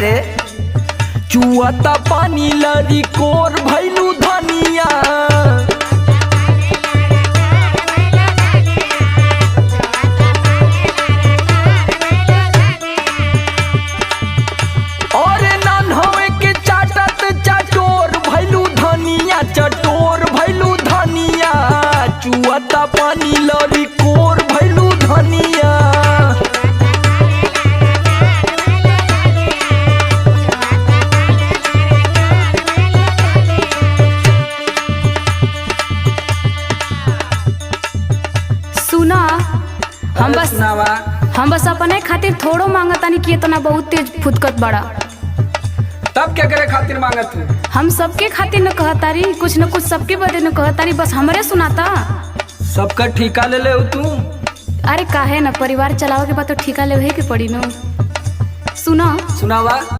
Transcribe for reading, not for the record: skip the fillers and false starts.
रे चुआता पानी लरी कोर भैलू धनिया। और नन्हवे के चाटत चटोर भैलू धनिया, चटोर भैलू धनिया। चुआता पानी लरी कोर भैलू धनिया। सुना हम बस अपने खातिर थोड़ो मांगतानी कि इतना बहुत तेज फुदकत बड़ा। तब क्या करे खातिर मांगत हूँ? हम सबके खातिर न कहतारी, कुछ न कुछ सबके बदे न कहतारी, बस हमरे सुनाता। सबका ठिका ले ले तू। अरे काहे न, परिवार चलावे के बाद तो ठिका लेवे के पड़ी न। सुना सुनावा।